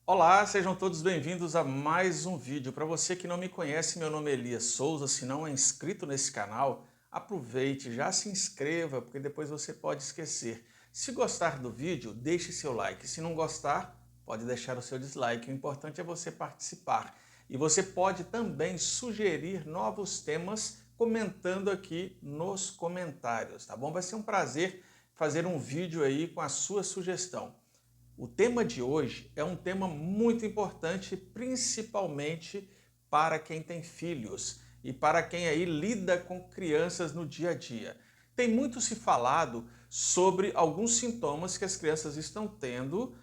Olá, sejam todos bem-vindos a mais um vídeo. Para você que não me conhece, meu nome é Elias Souza. Se não é inscrito nesse canal, aproveite, já se inscreva, porque depois você pode esquecer. Se gostar do vídeo, deixe seu like. Se não gostar, pode deixar o seu dislike. O importante é você participar. E você pode também sugerir novos temas comentando aqui nos comentários, tá bom? Vai ser um prazer fazer um vídeo aí com a sua sugestão. O tema de hoje é um tema muito importante, principalmente para quem tem filhos e para quem aí lida com crianças no dia a dia. Tem muito se falado sobre alguns sintomas que as crianças estão tendo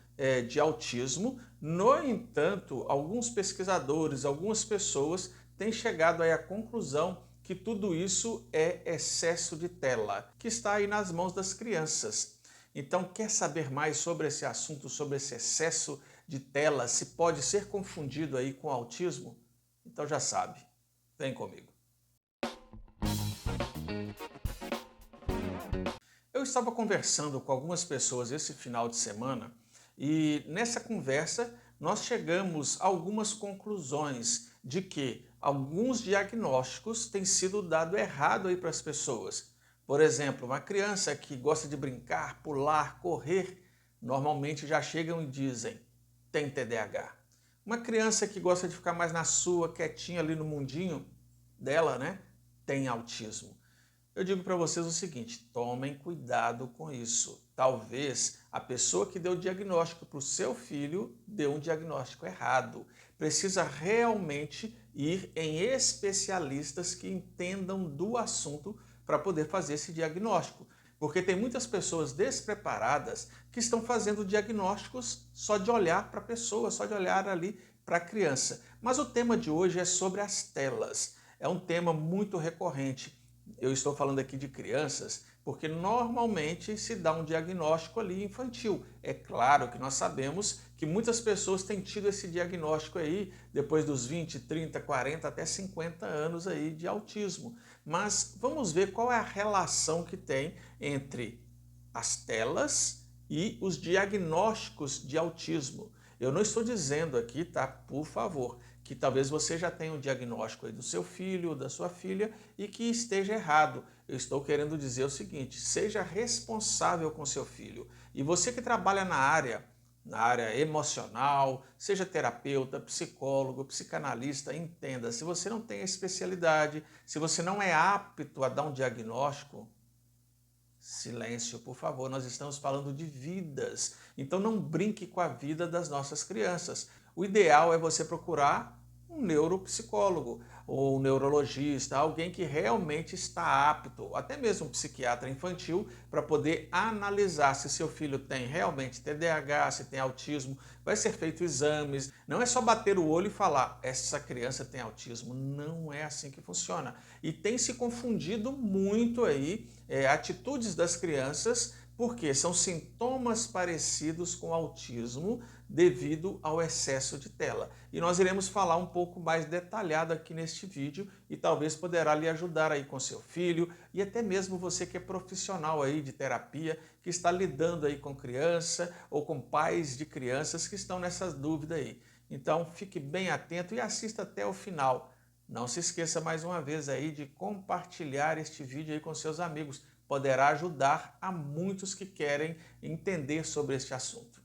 de autismo. No entanto, alguns pesquisadores, algumas pessoas têm chegado aí à conclusão que tudo isso é excesso de tela, que está aí nas mãos das crianças. Então, quer saber mais sobre esse assunto, sobre esse excesso de tela, se pode ser confundido aí com autismo? Então já sabe, vem comigo. Eu estava conversando com algumas pessoas esse final de semana e nessa conversa nós chegamos a algumas conclusões de que alguns diagnósticos têm sido dados errado aí para as pessoas. Por exemplo, uma criança que gosta de brincar, pular, correr, normalmente já chegam e dizem, tem TDAH. Uma criança que gosta de ficar mais na sua, quietinha ali no mundinho dela, né, tem autismo. Eu digo para vocês o seguinte, tomem cuidado com isso. Talvez a pessoa que deu o diagnóstico para o seu filho deu um diagnóstico errado. Precisa realmente ir em especialistas que entendam do assunto para poder fazer esse diagnóstico. Porque tem muitas pessoas despreparadas que estão fazendo diagnósticos só de olhar para a pessoa, só de olhar ali para a criança. Mas o tema de hoje é sobre as telas. É um tema muito recorrente. Eu estou falando aqui de crianças porque normalmente se dá um diagnóstico ali infantil. É claro que nós sabemos que muitas pessoas têm tido esse diagnóstico aí depois dos 20, 30, 40 até 50 anos aí de autismo. Mas vamos ver qual é a relação que tem entre as telas e os diagnósticos de autismo. Eu não estou dizendo aqui, tá, por favor, que talvez você já tenha um diagnóstico aí do seu filho ou da sua filha e que esteja errado. Eu estou querendo dizer o seguinte, seja responsável com seu filho. E você que trabalha na área emocional, seja terapeuta, psicólogo, psicanalista, entenda, se você não tem a especialidade, se você não é apto a dar um diagnóstico, silêncio, por favor, nós estamos falando de vidas. Então não brinque com a vida das nossas crianças. O ideal é você procurar um neuropsicólogo ou um neurologista, alguém que realmente está apto, até mesmo um psiquiatra infantil, para poder analisar se seu filho tem realmente TDAH, se tem autismo. Vai ser feito exames. Não é só bater o olho e falar, essa criança tem autismo. Não é assim que funciona. E tem se confundido muito aí atitudes das crianças, porque são sintomas parecidos com autismo devido ao excesso de tela. E nós iremos falar um pouco mais detalhado aqui neste vídeo e talvez poderá lhe ajudar aí com seu filho e até mesmo você que é profissional aí de terapia, que está lidando aí com criança ou com pais de crianças que estão nessas dúvidas aí. Então fique bem atento e assista até o final. Não se esqueça mais uma vez aí de compartilhar este vídeo aí com seus amigos. Poderá ajudar a muitos que querem entender sobre este assunto.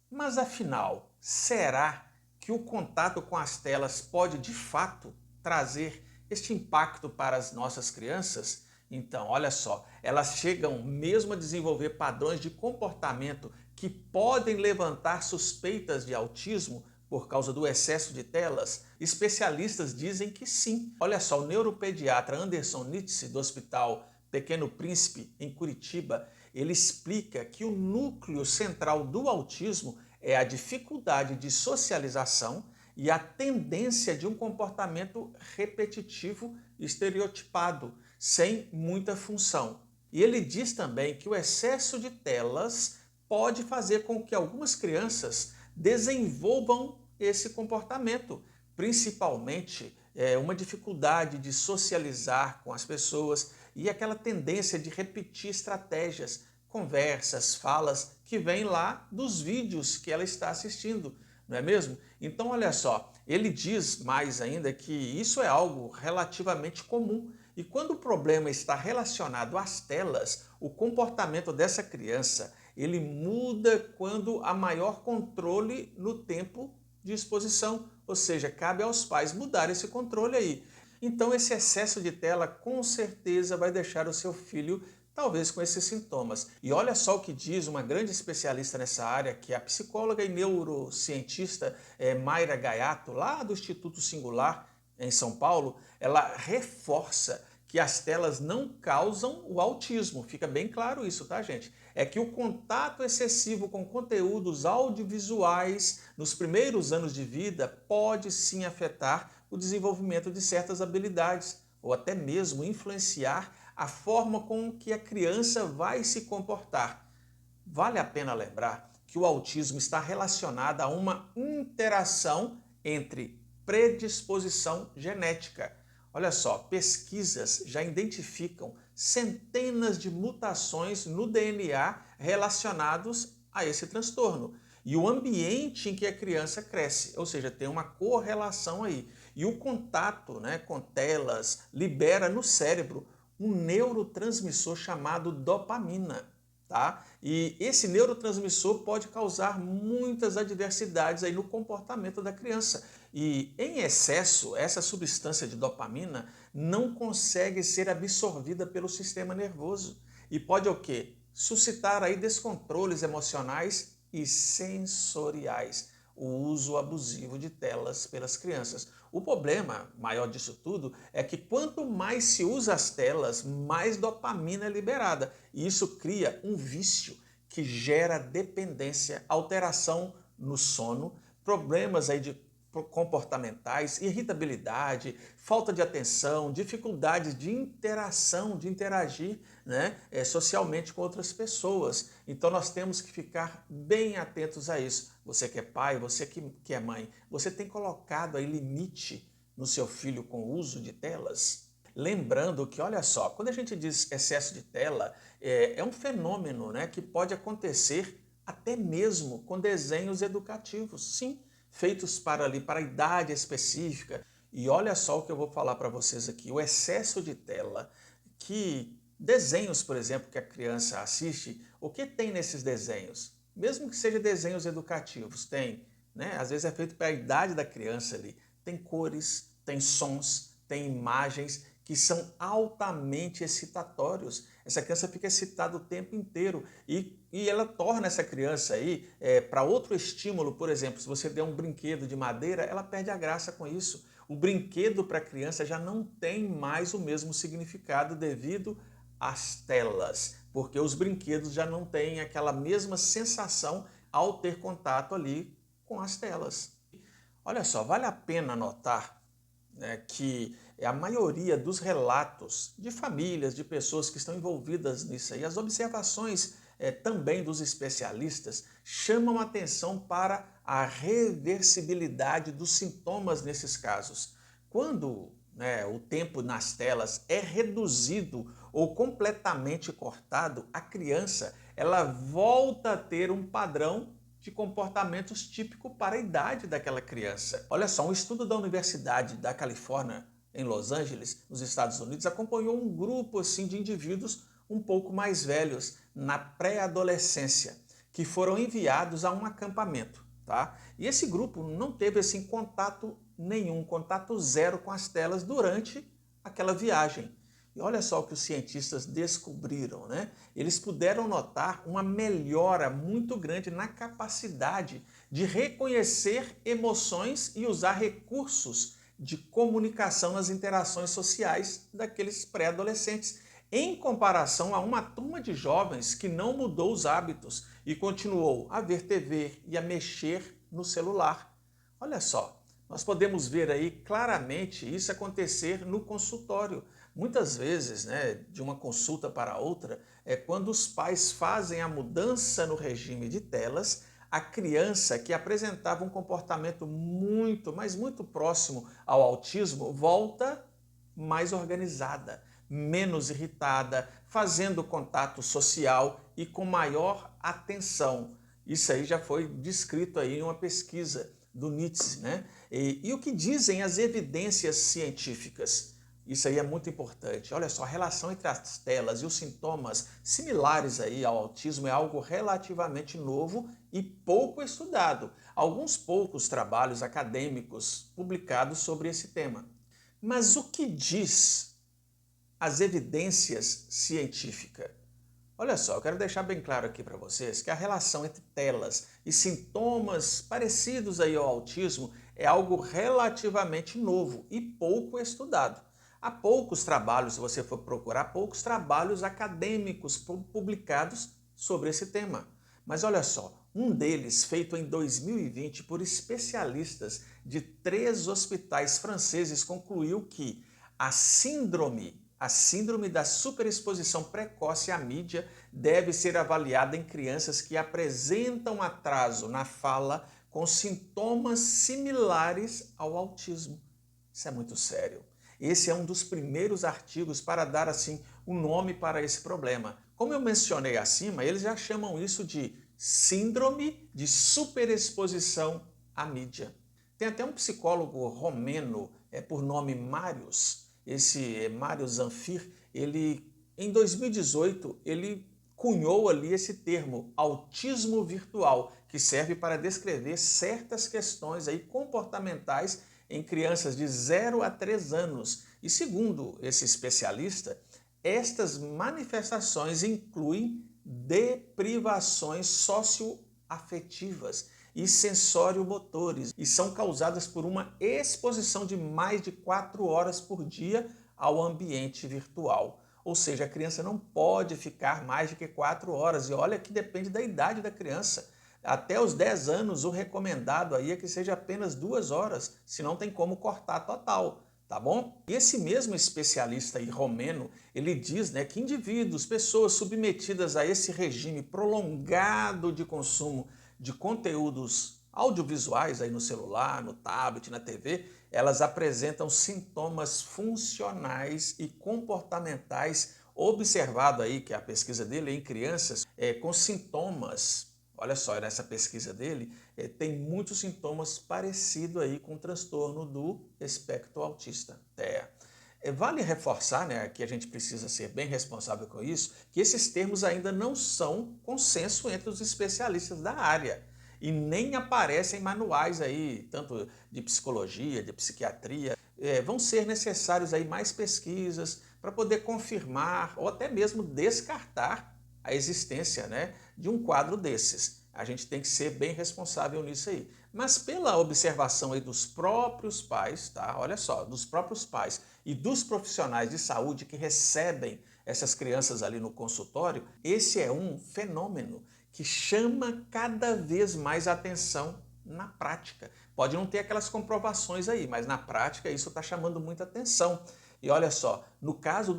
Mas afinal, será que o contato com as telas pode de fato trazer este impacto para as nossas crianças? Então, olha só, elas chegam mesmo a desenvolver padrões de comportamento que podem levantar suspeitas de autismo por causa do excesso de telas? Especialistas dizem que sim. Olha só, o neuropediatra Anderson Nitze, do Hospital Pequeno Príncipe, em Curitiba, ele explica que o núcleo central do autismo é a dificuldade de socialização e a tendência de um comportamento repetitivo estereotipado, sem muita função. E ele diz também que o excesso de telas pode fazer com que algumas crianças desenvolvam esse comportamento, principalmente uma dificuldade de socializar com as pessoas e aquela tendência de repetir estratégias, conversas, falas que vêm lá dos vídeos que ela está assistindo. não é mesmo? Então, olha só, ele diz mais ainda que isso é algo relativamente comum. E quando o problema está relacionado às telas, o comportamento dessa criança, ele muda quando há maior controle no tempo de exposição. Ou seja, cabe aos pais mudar esse controle aí. Então, esse excesso de tela com certeza vai deixar o seu filho talvez com esses sintomas. E olha só o que diz uma grande especialista nessa área, que é a psicóloga e neurocientista Mayra Gaiato, lá do Instituto Singular, em São Paulo. Ela reforça que as telas não causam o autismo. Fica bem claro isso, tá, gente? É que o contato excessivo com conteúdos audiovisuais nos primeiros anos de vida pode sim afetar o desenvolvimento de certas habilidades ou até mesmo influenciar a forma com que a criança vai se comportar. Vale a pena lembrar que o autismo está relacionado a uma interação entre predisposição genética. Olha só, pesquisas já identificam centenas de mutações no DNA relacionados a esse transtorno. E o ambiente em que a criança cresce, ou seja, tem uma correlação aí. E o contato, com telas libera no cérebro um neurotransmissor chamado dopamina. Tá? E esse neurotransmissor pode causar muitas adversidades aí no comportamento da criança. E em excesso, essa substância de dopamina não consegue ser absorvida pelo sistema nervoso e pode o quê? Suscitar aí descontroles emocionais e sensoriais, o uso abusivo de telas pelas crianças. O problema maior disso tudo é que quanto mais se usa as telas, mais dopamina é liberada. E isso cria um vício que gera dependência, alteração no sono, problemas aí de comportamentais, irritabilidade, falta de atenção, dificuldades de interação, de interagir socialmente com outras pessoas. Então nós temos que ficar bem atentos a isso. Você que é pai, você que é mãe, você tem colocado aí limite no seu filho com o uso de telas? Lembrando que, olha só, quando a gente diz excesso de tela, é um fenômeno que pode acontecer até mesmo com desenhos educativos. Sim, feitos para a idade específica. E olha só o que eu vou falar para vocês aqui, o excesso de tela, que desenhos, por exemplo, que a criança assiste, o que tem nesses desenhos? Mesmo que sejam desenhos educativos, tem, às vezes é feito para a idade da criança ali, tem cores, tem sons, tem imagens que são altamente excitatórios. Essa criança fica excitada o tempo inteiro e ela torna essa criança aí para outro estímulo. Por exemplo, se você der um brinquedo de madeira, ela perde a graça com isso. O brinquedo para a criança já não tem mais o mesmo significado devido às telas, porque os brinquedos já não têm aquela mesma sensação ao ter contato ali com as telas. Olha só, vale a pena notar que a maioria dos relatos de famílias, de pessoas que estão envolvidas nisso aí, as observações também dos especialistas chamam atenção para a reversibilidade dos sintomas nesses casos. Quando o tempo nas telas é reduzido ou completamente cortado, a criança ela volta a ter um padrão de comportamentos típico para a idade daquela criança. Olha só, um estudo da Universidade da Califórnia, em Los Angeles, nos Estados Unidos, acompanhou um grupo assim, de indivíduos um pouco mais velhos, na pré-adolescência, que foram enviados a um acampamento. Tá? E esse grupo não teve assim, contato nenhum, contato zero com as telas durante aquela viagem. E olha só o que os cientistas descobriram, Eles puderam notar uma melhora muito grande na capacidade de reconhecer emoções e usar recursos de comunicação nas interações sociais daqueles pré-adolescentes, em comparação a uma turma de jovens que não mudou os hábitos e continuou a ver TV e a mexer no celular. Olha só, nós podemos ver aí claramente isso acontecer no consultório. Muitas vezes, de uma consulta para outra, quando os pais fazem a mudança no regime de telas, a criança que apresentava um comportamento muito, mas muito próximo ao autismo, volta mais organizada, menos irritada, fazendo contato social e com maior atenção. Isso aí já foi descrito aí em uma pesquisa. do Nietzsche, né? E o que dizem as evidências científicas? Isso aí é muito importante. Olha só, a relação entre as telas e os sintomas similares aí ao autismo é algo relativamente novo e pouco estudado. Alguns poucos trabalhos acadêmicos publicados sobre esse tema. Mas o que diz as evidências científicas? Olha só, eu quero deixar bem claro aqui para vocês que a relação entre telas e sintomas parecidos aí ao autismo é algo relativamente novo e pouco estudado. Há poucos trabalhos, se você for procurar, poucos trabalhos acadêmicos publicados sobre esse tema. Mas olha só, um deles, feito em 2020 por especialistas de 3 hospitais franceses, concluiu que a síndrome da superexposição precoce à mídia deve ser avaliada em crianças que apresentam atraso na fala com sintomas similares ao autismo. Isso é muito sério. Esse é um dos primeiros artigos para dar assim um nome para esse problema. Como eu mencionei acima, eles já chamam isso de síndrome de superexposição à mídia. Tem até um psicólogo romeno, por nome Marius, esse Mário Zamfir, ele em 2018 ele cunhou ali esse termo autismo virtual, que serve para descrever certas questões aí comportamentais em crianças de 0 a 3 anos. E segundo esse especialista, estas manifestações incluem deprivações socioafetivas e sensório-motores e são causadas por uma exposição de mais de 4 horas por dia ao ambiente virtual. Ou seja, a criança não pode ficar mais de que 4 horas. E olha que depende da idade da criança. Até os 10 anos, o recomendado aí é que seja apenas 2 horas, senão tem como cortar total. Tá bom? E esse mesmo especialista aí, romeno, ele diz, né, que indivíduos, pessoas submetidas a esse regime prolongado de consumo de conteúdos audiovisuais aí no celular, no tablet, na TV, elas apresentam sintomas funcionais e comportamentais, observado aí que a pesquisa dele é em crianças com sintomas. Olha só, nessa pesquisa dele, tem muitos sintomas parecidos aí com o transtorno do espectro autista. Vale reforçar, né, que a gente precisa ser bem responsável com isso, que esses termos ainda não são consenso entre os especialistas da área e nem aparecem em manuais aí, tanto de psicologia, de psiquiatria. Vão ser necessários aí mais pesquisas para poder confirmar ou até mesmo descartar a existência, né, de um quadro desses. A gente tem que ser bem responsável nisso aí. Mas pela observação aí dos próprios pais, tá? Olha só, dos próprios pais e dos profissionais de saúde que recebem essas crianças ali no consultório, esse é um fenômeno que chama cada vez mais atenção na prática. Pode não ter aquelas comprovações aí, mas na prática isso está chamando muita atenção. E olha só, no caso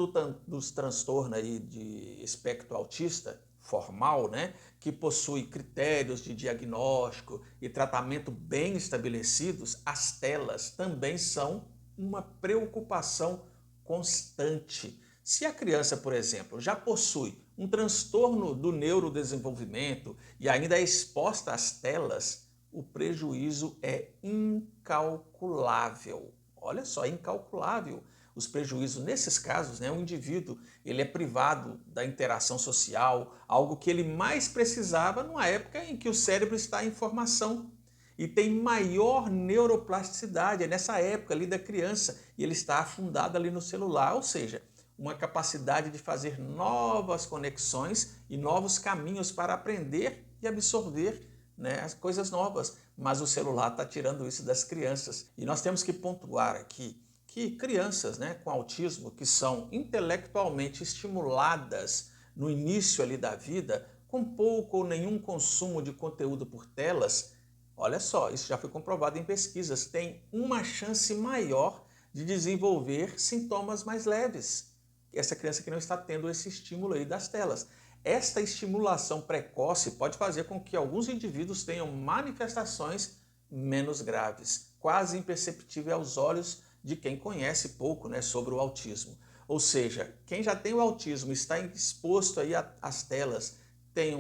dos transtornos aí de espectro autista formal, né, que possui critérios de diagnóstico e tratamento bem estabelecidos, as telas também são uma preocupação constante. Se a criança, por exemplo, já possui um transtorno do neurodesenvolvimento e ainda é exposta às telas, o prejuízo é incalculável. Olha só, incalculável. Os prejuízos, nesses casos, né, o indivíduo ele é privado da interação social, algo que ele mais precisava numa época em que o cérebro está em formação e tem maior neuroplasticidade, é nessa época ali da criança, e ele está afundado ali no celular, ou seja, uma capacidade de fazer novas conexões e novos caminhos para aprender e absorver, né, as coisas novas. Mas o celular está tirando isso das crianças. E nós temos que pontuar aqui que crianças, né, com autismo que são intelectualmente estimuladas no início ali da vida, com pouco ou nenhum consumo de conteúdo por telas, olha só, isso já foi comprovado em pesquisas, tem uma chance maior de desenvolver sintomas mais leves. Essa criança que não está tendo esse estímulo aí das telas. Esta estimulação precoce pode fazer com que alguns indivíduos tenham manifestações menos graves, quase imperceptível aos olhos de quem conhece pouco, né, sobre o autismo. Ou seja, quem já tem o autismo e está exposto aí às telas tem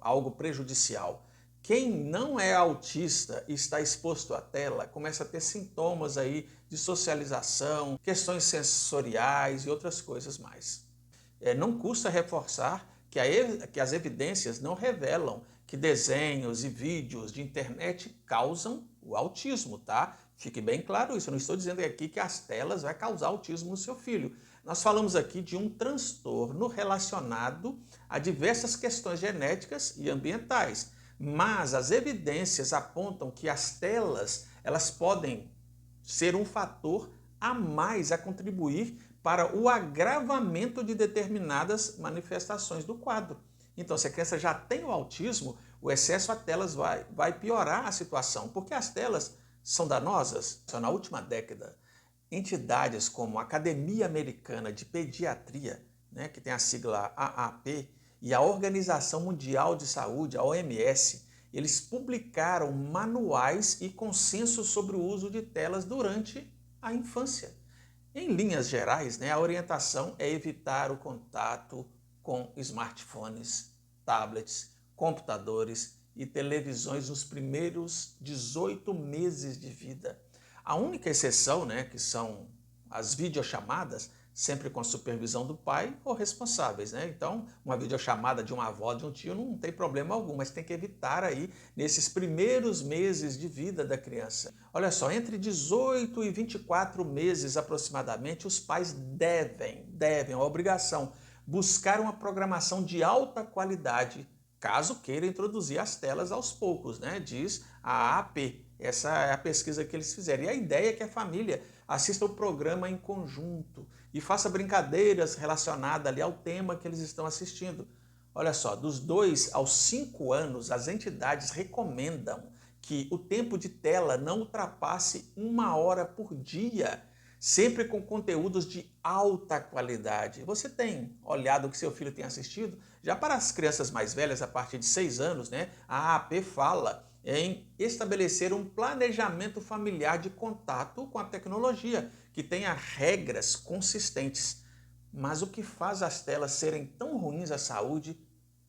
algo prejudicial. Quem não é autista e está exposto à tela começa a ter sintomas aí de socialização, questões sensoriais e outras coisas mais. Não custa reforçar que as evidências não revelam que desenhos e vídeos de internet causam o autismo, tá? Fique bem claro isso, eu não estou dizendo aqui que as telas vai causar autismo no seu filho. Nós falamos aqui de um transtorno relacionado a diversas questões genéticas e ambientais, mas as evidências apontam que as telas, elas podem ser um fator a mais a contribuir para o agravamento de determinadas manifestações do quadro. Então, se a criança já tem o autismo, o excesso a telas vai piorar a situação, porque as telas são danosas. Na última década, entidades como a Academia Americana de Pediatria, né, que tem a sigla AAP, e a Organização Mundial de Saúde, a OMS, eles publicaram manuais e consensos sobre o uso de telas durante a infância. Em linhas gerais, né, a orientação é evitar o contato com smartphones, tablets, computadores e televisões nos primeiros 18 meses de vida. A única exceção, né, que são as videochamadas, sempre com a supervisão do pai ou responsáveis, né? Então, uma videochamada de uma avó, de um tio, não tem problema algum, mas tem que evitar aí nesses primeiros meses de vida da criança. Olha só, entre 18 e 24 meses aproximadamente, os pais devem, a obrigação, buscar uma programação de alta qualidade, caso queira introduzir as telas aos poucos, né? Diz a AAP. Essa é a pesquisa que eles fizeram. E a ideia é que a família assista o programa em conjunto e faça brincadeiras relacionadas ali ao tema que eles estão assistindo. Olha só, dos 2 aos 5 anos, as entidades recomendam que o tempo de tela não ultrapasse 1 hora por dia, sempre com conteúdos de alta qualidade. Você tem olhado o que seu filho tem assistido? Já para as crianças mais velhas, a partir de 6 anos, né, a AAP fala em estabelecer um planejamento familiar de contato com a tecnologia, que tenha regras consistentes. Mas o que faz as telas serem tão ruins à saúde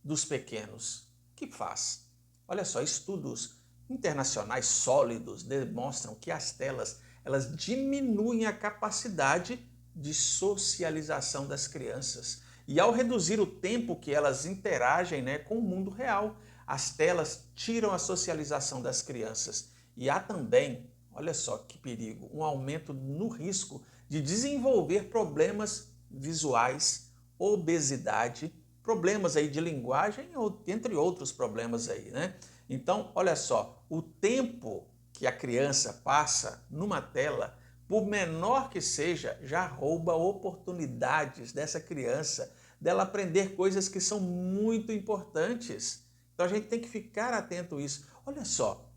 dos pequenos? O que faz? Olha só, estudos internacionais sólidos demonstram que as telas, elas diminuem a capacidade de socialização das crianças. E ao reduzir o tempo que elas interagem, né, com o mundo real, as telas tiram a socialização das crianças. E há também, olha só que perigo, um aumento no risco de desenvolver problemas visuais, obesidade, problemas aí de linguagem, entre outros problemas aí, né? Então, olha só, o tempo que a criança passa numa tela, por menor que seja, já rouba oportunidades dessa criança, dela aprender coisas que são muito importantes. Então a gente tem que ficar atento a isso. Olha só,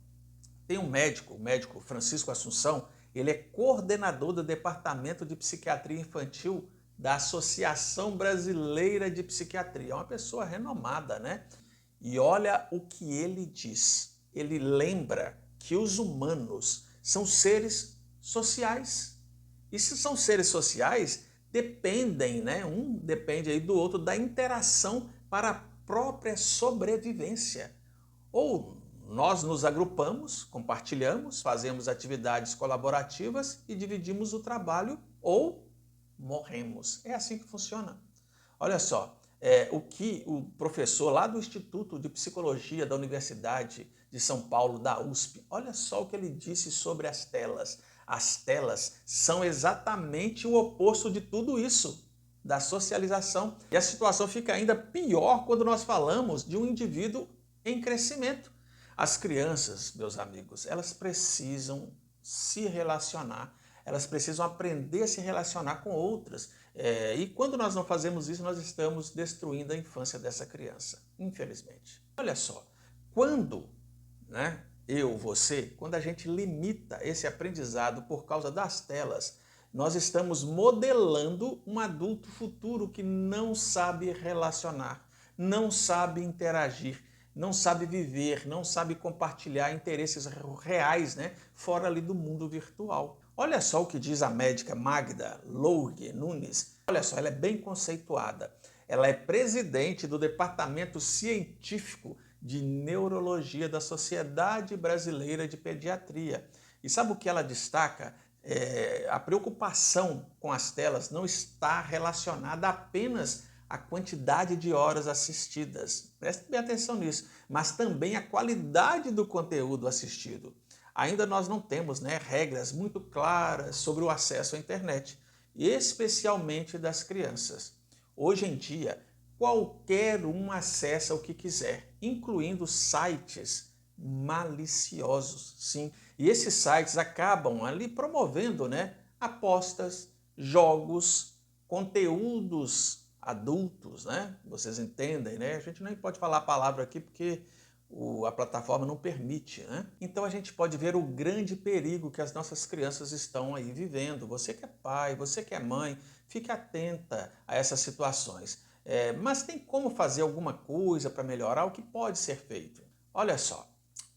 tem um médico, o médico Francisco Assunção, ele é coordenador do Departamento de Psiquiatria Infantil da Associação Brasileira de Psiquiatria. É uma pessoa renomada, né? E olha o que ele diz. Ele lembra que os humanos são seres sociais. E se são seres sociais, dependem, né? Um depende aí do outro da interação para a própria sobrevivência. Ou nós nos agrupamos, compartilhamos, fazemos atividades colaborativas e dividimos o trabalho, ou morremos. É assim que funciona. Olha só, o que o professor lá do Instituto de Psicologia da Universidade de São Paulo, da USP, olha só o que ele disse sobre as telas. As telas são exatamente o oposto de tudo isso, da socialização. E a situação fica ainda pior quando nós falamos de um indivíduo em crescimento. As crianças, meus amigos, elas precisam se relacionar, elas precisam aprender a se relacionar com outras. E quando nós não fazemos isso, nós estamos destruindo a infância dessa criança, infelizmente. Olha só, quando, né, quando a gente limita esse aprendizado por causa das telas, nós estamos modelando um adulto futuro que não sabe relacionar, não sabe interagir, não sabe viver, não sabe compartilhar interesses reais, né, fora ali do mundo virtual. Olha só o que diz a médica Magda Lourgue Nunes. Olha só, ela é bem conceituada. Ela é presidente do Departamento Científico de Neurologia da Sociedade Brasileira de Pediatria. E sabe o que ela destaca? A preocupação com as telas não está relacionada apenas à quantidade de horas assistidas. Preste bem atenção nisso, mas também a qualidade do conteúdo assistido. Ainda nós não temos, regras muito claras sobre o acesso à internet, especialmente das crianças. Hoje em dia, qualquer um acessa o que quiser, incluindo sites maliciosos, sim. E esses sites acabam ali promovendo, apostas, jogos, conteúdos adultos, Vocês entendem, A gente nem pode falar a palavra aqui porque a plataforma não permite, Então a gente pode ver o grande perigo que as nossas crianças estão aí vivendo. Você que é pai, você que é mãe, fique atenta a essas situações. Mas tem como fazer alguma coisa para melhorar? O que pode ser feito? Olha só,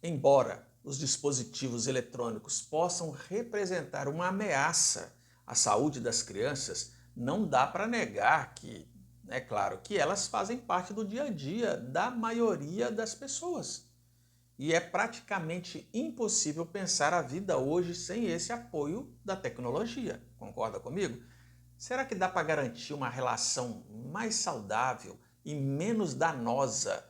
embora os dispositivos eletrônicos possam representar uma ameaça à saúde das crianças, não dá para negar que, é claro, que elas fazem parte do dia a dia da maioria das pessoas. E é praticamente impossível pensar a vida hoje sem esse apoio da tecnologia. Concorda comigo? Será que dá para garantir uma relação mais saudável e menos danosa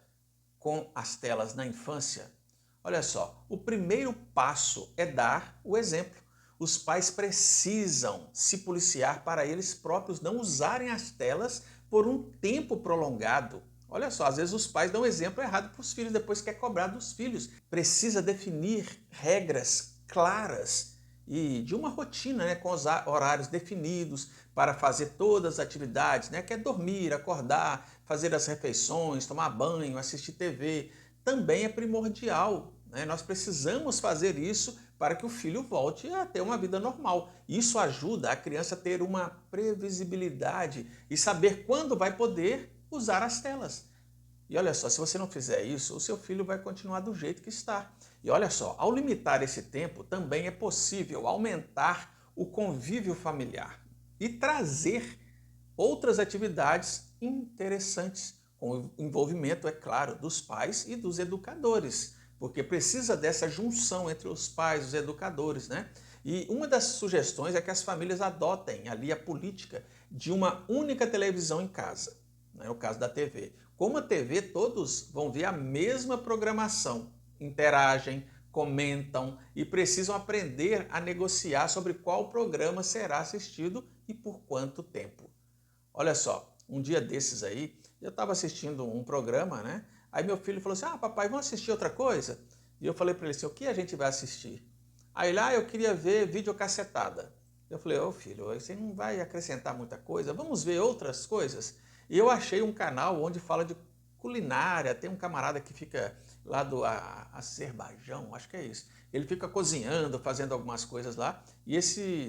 com as telas na infância? Olha só, o primeiro passo é dar o exemplo. Os pais precisam se policiar para eles próprios não usarem as telas por um tempo prolongado. Olha só, às vezes os pais dão exemplo errado para os filhos, depois quer cobrar dos filhos. Precisa definir regras claras e de uma rotina, com os horários definidos para fazer todas as atividades, que é dormir, acordar, fazer as refeições, tomar banho, assistir TV. Também é primordial, Nós precisamos fazer isso para que o filho volte a ter uma vida normal. Isso ajuda a criança a ter uma previsibilidade e saber quando vai poder usar as telas. E olha só, se você não fizer isso, o seu filho vai continuar do jeito que está. E olha só, ao limitar esse tempo, também é possível aumentar o convívio familiar e trazer outras atividades interessantes, com o envolvimento, é claro, dos pais e dos educadores, porque precisa dessa junção entre os pais e os educadores, E uma das sugestões é que as famílias adotem ali a política de uma única televisão em casa, no caso da TV. Como a TV, todos vão ver a mesma programação, interagem, comentam e precisam aprender a negociar sobre qual programa será assistido e por quanto tempo. Olha só, um dia desses aí, eu estava assistindo um programa, Aí meu filho falou assim, papai, vamos assistir outra coisa? E eu falei para ele assim, o que a gente vai assistir? Aí lá eu queria ver videocassetada. Eu falei, filho, você não vai acrescentar muita coisa, vamos ver outras coisas? E eu achei um canal onde fala de culinária, tem um camarada que fica lá do Azerbaijão, acho que é isso. Ele fica cozinhando, fazendo algumas coisas lá, e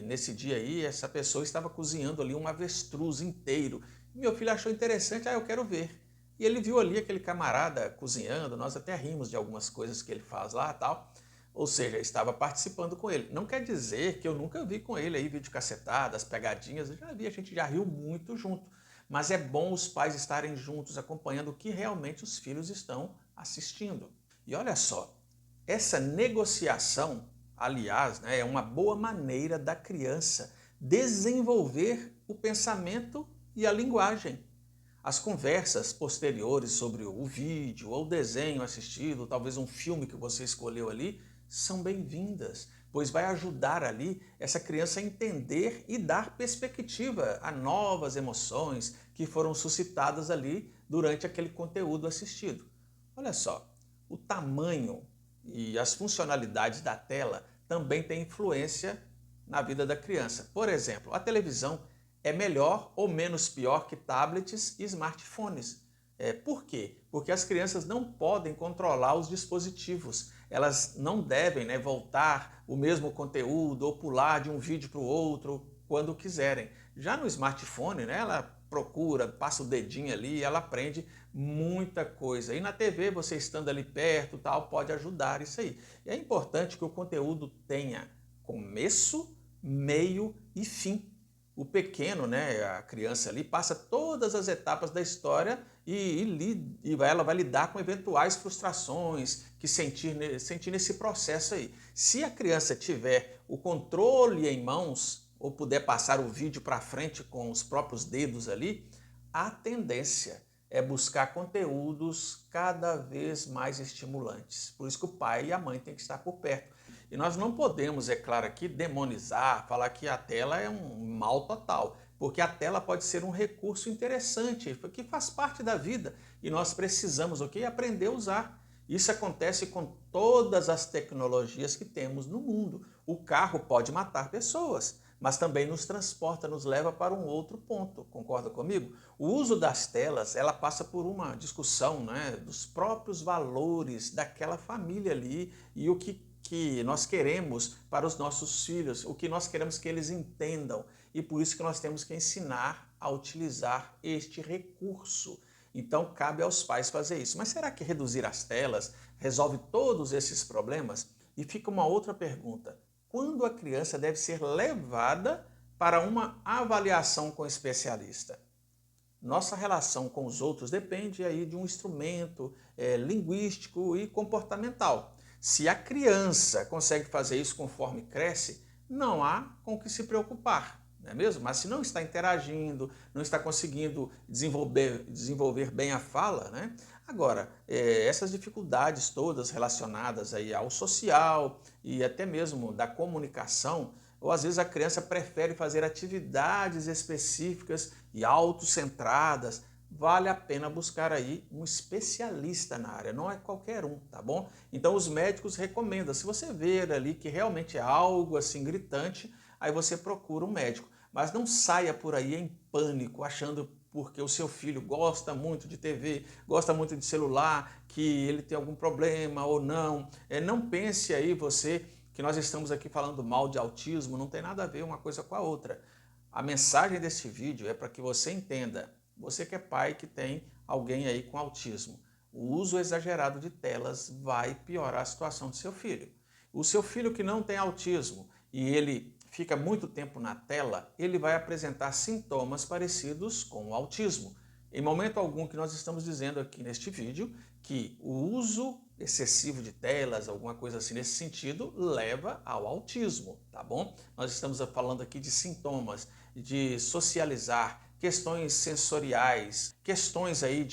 nesse dia aí, essa pessoa estava cozinhando ali um avestruz inteiro. E meu filho achou interessante, eu quero ver. E ele viu ali aquele camarada cozinhando, nós até rimos de algumas coisas que ele faz lá e tal. Ou seja, estava participando com ele. Não quer dizer que eu nunca vi com ele aí videocassetadas, pegadinhas, eu já vi, a gente já riu muito junto. Mas é bom os pais estarem juntos, acompanhando o que realmente os filhos estão assistindo. E olha só, essa negociação, aliás, é uma boa maneira da criança desenvolver o pensamento e a linguagem. As conversas posteriores sobre o vídeo ou o desenho assistido, talvez um filme que você escolheu ali, são bem-vindas, pois vai ajudar ali essa criança a entender e dar perspectiva a novas emoções que foram suscitadas ali durante aquele conteúdo assistido. Olha só, o tamanho e as funcionalidades da tela também têm influência na vida da criança. Por exemplo, a televisão é melhor ou menos pior que tablets e smartphones. Por quê? Porque as crianças não podem controlar os dispositivos. Elas não devem voltar o mesmo conteúdo ou pular de um vídeo para o outro quando quiserem. Já no smartphone, ela procura, passa o dedinho ali, ela aprende muita coisa. E na TV, você estando ali perto, tal, pode ajudar isso aí. E é importante que o conteúdo tenha começo, meio e fim. o pequeno, né, a criança ali, passa todas as etapas da história e ela vai lidar com eventuais frustrações que sentir nesse processo aí. Se a criança tiver o controle em mãos, ou puder passar o vídeo para frente com os próprios dedos ali, a tendência é buscar conteúdos cada vez mais estimulantes. Por isso que o pai e a mãe têm que estar por perto. E nós não podemos, é claro, aqui demonizar, falar que a tela é um mal total, porque a tela pode ser um recurso interessante, que faz parte da vida e nós precisamos, ok, aprender a usar. Isso acontece com todas as tecnologias que temos no mundo. O carro pode matar pessoas, mas também nos transporta, nos leva para um outro ponto, concorda comigo? O uso das telas, ela passa por uma discussão, né, dos próprios valores daquela família ali e o que nós queremos para os nossos filhos, o que nós queremos que eles entendam. E por isso que nós temos que ensinar a utilizar este recurso. Então, cabe aos pais fazer isso. Mas será que reduzir as telas resolve todos esses problemas? E fica uma outra pergunta. Quando a criança deve ser levada para uma avaliação com especialista? Nossa relação com os outros depende aí de um instrumento linguístico e comportamental. Se a criança consegue fazer isso conforme cresce, não há com o que se preocupar, não é mesmo? Mas se não está interagindo, não está conseguindo desenvolver bem a fala, né? Agora, essas dificuldades todas relacionadas aí ao social e até mesmo da comunicação, ou às vezes a criança prefere fazer atividades específicas e autocentradas, vale a pena buscar aí um especialista na área, não é qualquer um, tá bom? Então os médicos recomendam, se você ver ali que realmente é algo assim gritante, aí você procura um médico. Mas não saia por aí em pânico, achando porque o seu filho gosta muito de TV, gosta muito de celular, que ele tem algum problema ou não. Não pense aí você que nós estamos aqui falando mal de autismo, não tem nada a ver uma coisa com a outra. A mensagem deste vídeo é para que você entenda, você que é pai que tem alguém aí com autismo, o uso exagerado de telas vai piorar a situação do seu filho. O seu filho que não tem autismo e ele fica muito tempo na tela, ele vai apresentar sintomas parecidos com o autismo. Em momento algum que nós estamos dizendo aqui neste vídeo que o uso excessivo de telas, alguma coisa assim nesse sentido, leva ao autismo, tá bom? Nós estamos falando aqui de sintomas, de socializar, questões sensoriais, questões aí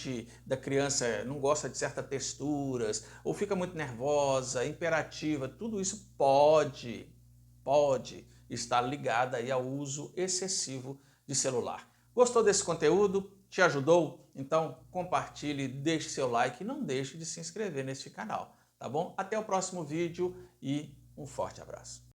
da criança não gosta de certas texturas, ou fica muito nervosa, imperativa, tudo isso pode estar ligado aí ao uso excessivo de celular. Gostou desse conteúdo? Te ajudou? Então compartilhe, deixe seu like e não deixe de se inscrever neste canal, tá bom? Até o próximo vídeo e um forte abraço.